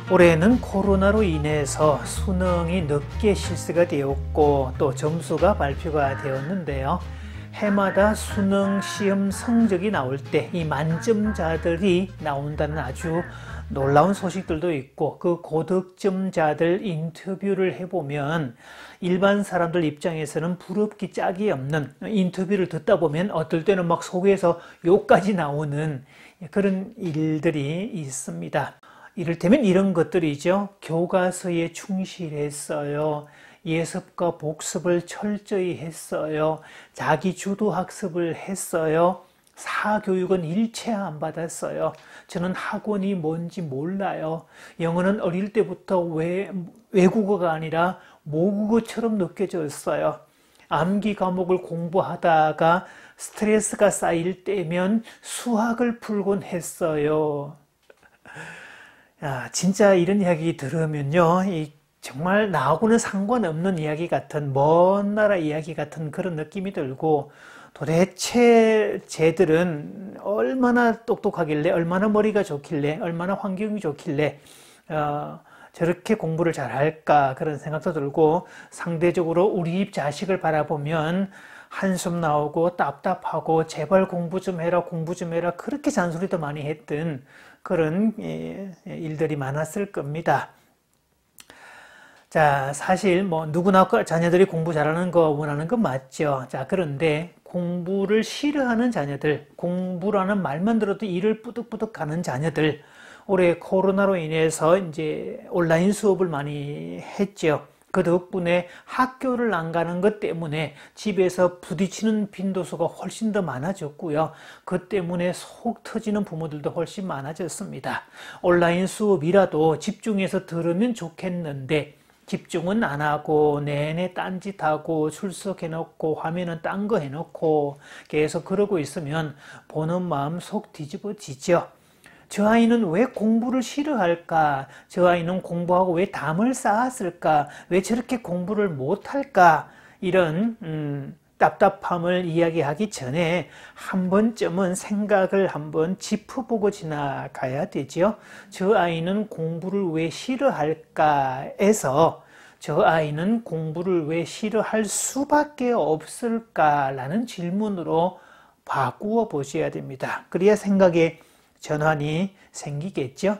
올해는 코로나로 인해서 수능이 늦게 실시가 되었고 또 점수가 발표가 되었는데요. 해마다 수능 시험 성적이 나올 때 이 만점자들이 나온다는 아주 놀라운 소식들도 있고, 그 고득점자들 인터뷰를 해보면 일반 사람들 입장에서는 부럽기 짝이 없는, 인터뷰를 듣다 보면 어떨 때는 막 속에서 욕까지 나오는 그런 일들이 있습니다. 이를테면 이런 것들이죠. 교과서에 충실했어요. 예습과 복습을 철저히 했어요. 자기 주도 학습을 했어요. 사교육은 일체 안 받았어요. 저는 학원이 뭔지 몰라요. 영어는 어릴 때부터 외국어가 아니라 모국어처럼 느껴졌어요. 암기 과목을 공부하다가 스트레스가 쌓일 때면 수학을 풀곤 했어요. 진짜 이런 이야기 들으면요, 정말 나하고는 상관없는 이야기 같은, 먼 나라 이야기 같은 그런 느낌이 들고, 도대체 쟤들은 얼마나 똑똑하길래, 얼마나 머리가 좋길래, 얼마나 환경이 좋길래 저렇게 공부를 잘할까, 그런 생각도 들고, 상대적으로 우리 집 자식을 바라보면 한숨 나오고 답답하고 제발 공부 좀 해라, 공부 좀 해라, 그렇게 잔소리도 많이 했던 그런 일들이 많았을 겁니다. 자, 사실 누구나 자녀들이 공부 잘하는 거 원하는 건 맞죠. 자, 그런데 공부를 싫어하는 자녀들, 공부라는 말만 들어도 이를 뿌득뿌득 가는 자녀들, 올해 코로나로 인해서 이제 온라인 수업을 많이 했죠. 그 덕분에 학교를 안 가는 것 때문에 집에서 부딪히는 빈도수가 훨씬 더 많아졌고요. 그 때문에 속 터지는 부모들도 훨씬 많아졌습니다. 온라인 수업이라도 집중해서 들으면 좋겠는데 집중은 안 하고 내내 딴짓하고 출석해놓고 화면은 딴 거 해놓고 계속 그러고 있으면 보는 마음 속 뒤집어지죠. 저 아이는 왜 공부를 싫어할까? 저 아이는 공부하고 왜 담을 쌓았을까? 왜 저렇게 공부를 못할까? 이런 답답함을 이야기하기 전에 한 번쯤은 생각을 한번 짚어보고 지나가야 되죠. 저 아이는 공부를 왜 싫어할까에서 저 아이는 공부를 왜 싫어할 수밖에 없을까라는 질문으로 바꾸어 보셔야 됩니다. 그래야 생각에 전환이 생기겠죠.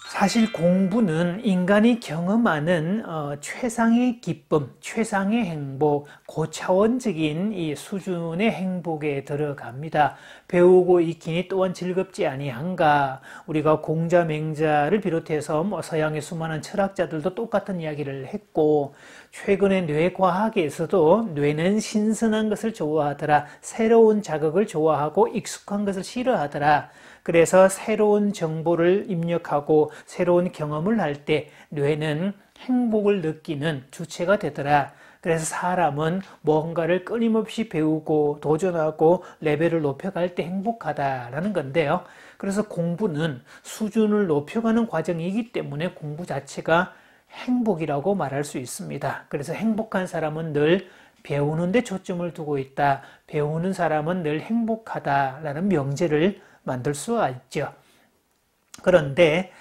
사실 공부는 인간이 경험하는 최상의 기쁨, 최상의 행복, 고차원적인 이 수준의 행복에 들어갑니다. 배우고 익히니 또한 즐겁지 아니한가. 우리가 공자맹자를 비롯해서 서양의 수많은 철학자들도 똑같은 이야기를 했고, 최근에 뇌과학에서도 뇌는 신선한 것을 좋아하더라, 새로운 자극을 좋아하고 익숙한 것을 싫어하더라. 그래서 새로운 정보를 입력하고 새로운 경험을 할 때 뇌는 행복을 느끼는 주체가 되더라. 그래서 사람은 뭔가를 끊임없이 배우고 도전하고 레벨을 높여갈 때 행복하다라는 건데요. 그래서 공부는 수준을 높여가는 과정이기 때문에 공부 자체가 행복이라고 말할 수 있습니다. 그래서 행복한 사람은 늘 배우는 데 초점을 두고 있다. 배우는 사람은 늘 행복하다라는 명제를 만들 수가 있죠. 그런데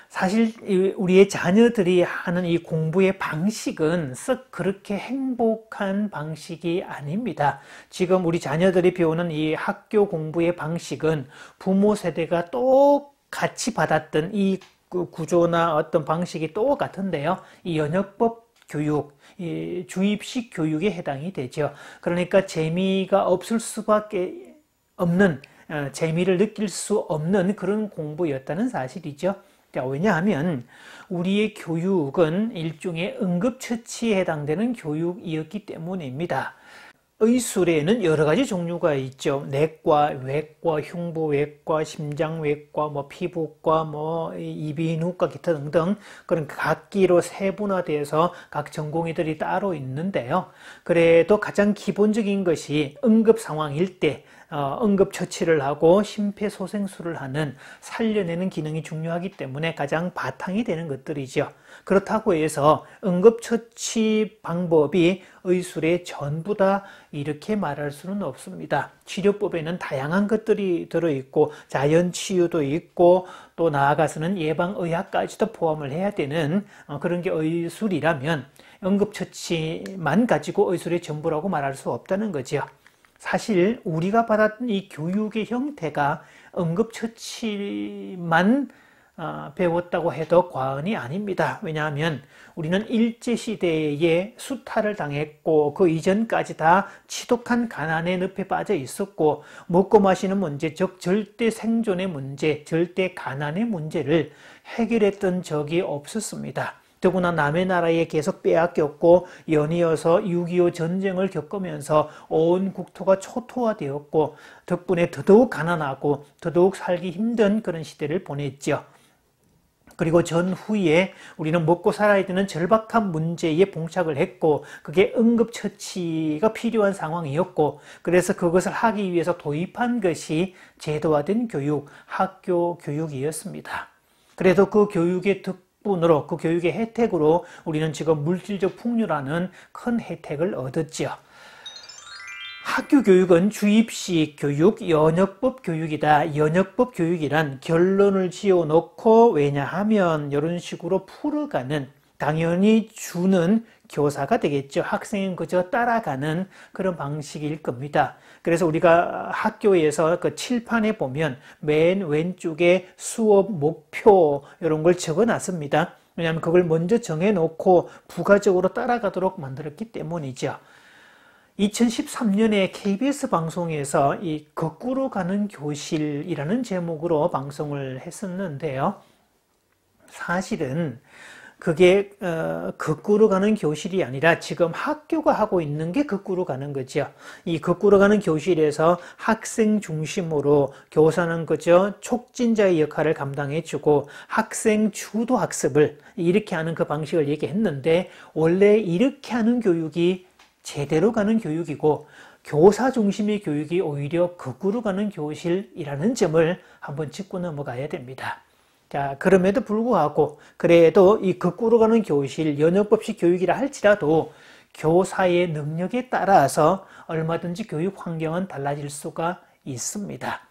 사실 우리의 자녀들이 하는 이 공부의 방식은 썩 그렇게 행복한 방식이 아닙니다. 지금 우리 자녀들이 배우는 이 학교 공부의 방식은 부모 세대가 똑같이 받았던 이 구조나 어떤 방식이 똑같은데요. 이 연역법 교육, 이 주입식 교육에 해당이 되죠. 그러니까 재미가 없을 수밖에 없는, 재미를 느낄 수 없는 그런 공부였다는 사실이죠. 왜냐하면 우리의 교육은 일종의 응급처치에 해당되는 교육이었기 때문입니다. 의술에는 여러 가지 종류가 있죠. 내과, 외과, 흉부외과, 심장외과, 피부과, 이비인후과 기타 등등 그런 각기로 세분화돼서 각 전공의들이 따로 있는데요. 그래도 가장 기본적인 것이 응급 상황일 때 응급처치를 하고 심폐소생술을 하는 살려내는 기능이 중요하기 때문에 가장 바탕이 되는 것들이죠. 그렇다고 해서 응급처치 방법이 의술의 전부다 이렇게 말할 수는 없습니다. 치료법에는 다양한 것들이 들어있고 자연치유도 있고 또 나아가서는 예방의학까지도 포함을 해야 되는 그런 게 의술이라면 응급처치만 가지고 의술의 전부라고 말할 수 없다는 거죠. 사실 우리가 받았던 이 교육의 형태가 응급처치만 배웠다고 해도 과언이 아닙니다. 왜냐하면 우리는 일제시대에 수탈을 당했고 그 이전까지 다 지독한 가난의 늪에 빠져 있었고 먹고 마시는 문제, 즉 절대 생존의 문제, 절대 가난의 문제를 해결했던 적이 없었습니다. 더구나 남의 나라에 계속 빼앗겼고 연이어서 6.25 전쟁을 겪으면서 온 국토가 초토화되었고 덕분에 더더욱 가난하고 더더욱 살기 힘든 그런 시대를 보냈죠. 그리고 전후에 우리는 먹고 살아야 되는 절박한 문제에 봉착을 했고 그게 응급처치가 필요한 상황이었고 그래서 그것을 하기 위해서 도입한 것이 제도화된 교육, 학교 교육이었습니다. 그래도 그 교육의 덕분으로 그 교육의 혜택으로 우리는 지금 물질적 풍요라는 큰 혜택을 얻었죠. 학교 교육은 주입식 교육, 연역법 교육이다. 연역법 교육이란 결론을 지어놓고 왜냐하면 이런 식으로 풀어가는 당연히 주는 교사가 되겠죠. 학생은 그저 따라가는 그런 방식일 겁니다. 그래서 우리가 학교에서 그 칠판에 보면 맨 왼쪽에 수업 목표 이런 걸 적어놨습니다. 왜냐하면 그걸 먼저 정해놓고 부가적으로 따라가도록 만들었기 때문이죠. 2013년에 KBS 방송에서 이 거꾸로 가는 교실이라는 제목으로 방송을 했었는데요. 사실은 그게 거꾸로 가는 교실이 아니라 지금 학교가 하고 있는 게 거꾸로 가는 거죠. 이 거꾸로 가는 교실에서 학생 중심으로 교사는 그저 촉진자의 역할을 감당해주고 학생 주도 학습을 이렇게 하는 그 방식을 얘기했는데 원래 이렇게 하는 교육이 제대로 가는 교육이고 교사 중심의 교육이 오히려 거꾸로 가는 교실이라는 점을 한번 짚고 넘어가야 됩니다. 자, 그럼에도 불구하고 그래도 이 거꾸로 가는 교실, 연역법식 교육이라 할지라도 교사의 능력에 따라서 얼마든지 교육 환경은 달라질 수가 있습니다.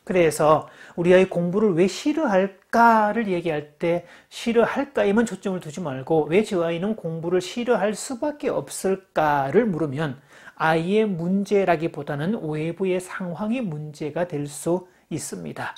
그래서 우리 아이 공부를 왜 싫어할까를 얘기할 때 싫어할까에만 초점을 두지 말고 왜 저 아이는 공부를 싫어할 수밖에 없을까를 물으면 아이의 문제라기보다는 외부의 상황의 문제가 될 수 있습니다.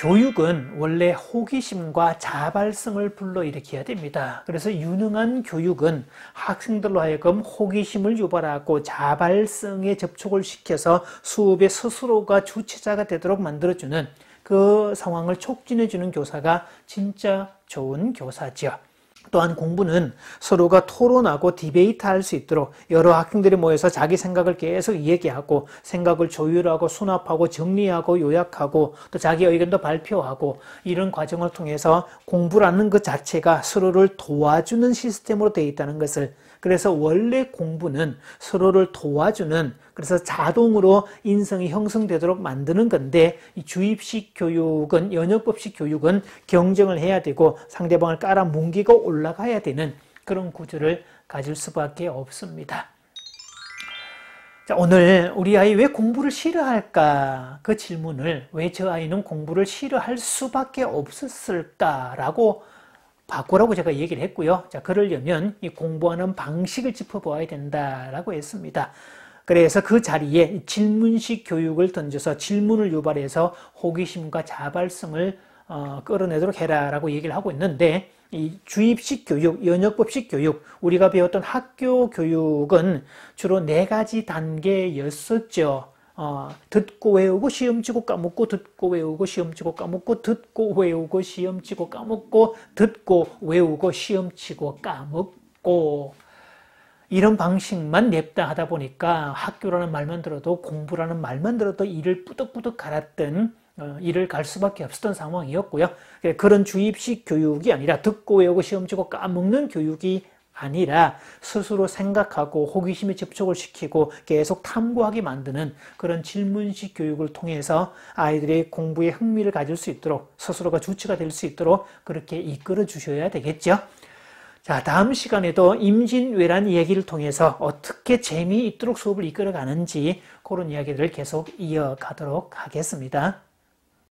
교육은 원래 호기심과 자발성을 불러일으켜야 됩니다. 그래서 유능한 교육은 학생들로 하여금 호기심을 유발하고 자발성에 접촉을 시켜서 수업의 스스로가 주체자가 되도록 만들어주는 그 상황을 촉진해주는 교사가 진짜 좋은 교사죠. 또한 공부는 서로가 토론하고 디베이트할 수 있도록 여러 학생들이 모여서 자기 생각을 계속 얘기하고 생각을 조율하고 수납하고 정리하고 요약하고 또 자기 의견도 발표하고 이런 과정을 통해서 공부라는 것 자체가 서로를 도와주는 시스템으로 되어 있다는 것을 그래서 원래 공부는 서로를 도와주는 그래서 자동으로 인성이 형성되도록 만드는 건데 이 주입식 교육은 연역법식 교육은 경쟁을 해야 되고 상대방을 깔아뭉개고 올라가야 되는 그런 구조를 가질 수밖에 없습니다. 자, 오늘 우리 아이 왜 공부를 싫어할까? 그 질문을 왜 저 아이는 공부를 싫어할 수밖에 없었을까라고 바꾸라고 제가 얘기를 했고요. 자, 그러려면 이 공부하는 방식을 짚어보아야 된다라고 했습니다. 그래서 그 자리에 질문식 교육을 던져서 질문을 유발해서 호기심과 자발성을 끌어내도록 해라라고 얘기를 하고 있는데 이 주입식 교육, 연역법식 교육, 우리가 배웠던 학교 교육은 주로 4가지 단계였었죠. 듣고 외우고 시험 치고 까먹고 듣고 외우고 시험 치고 까먹고 듣고 외우고 시험 치고 까먹고 듣고 외우고 시험 치고 까먹고 이런 방식만 냅다 하다 보니까 학교라는 말만 들어도 공부라는 말만 들어도 이를 뿌덕뿌덕 갈았던 이를 갈 수밖에 없었던 상황이었고요. 그런 주입식 교육이 아니라 듣고 외우고 시험 치고 까먹는 교육이 아니라 스스로 생각하고 호기심에 접촉을 시키고 계속 탐구하게 만드는 그런 질문식 교육을 통해서 아이들이 공부에 흥미를 가질 수 있도록 스스로가 주체가 될 수 있도록 그렇게 이끌어 주셔야 되겠죠. 자, 다음 시간에도 임진왜란 이야기를 통해서 어떻게 재미있도록 수업을 이끌어 가는지 그런 이야기들을 계속 이어가도록 하겠습니다.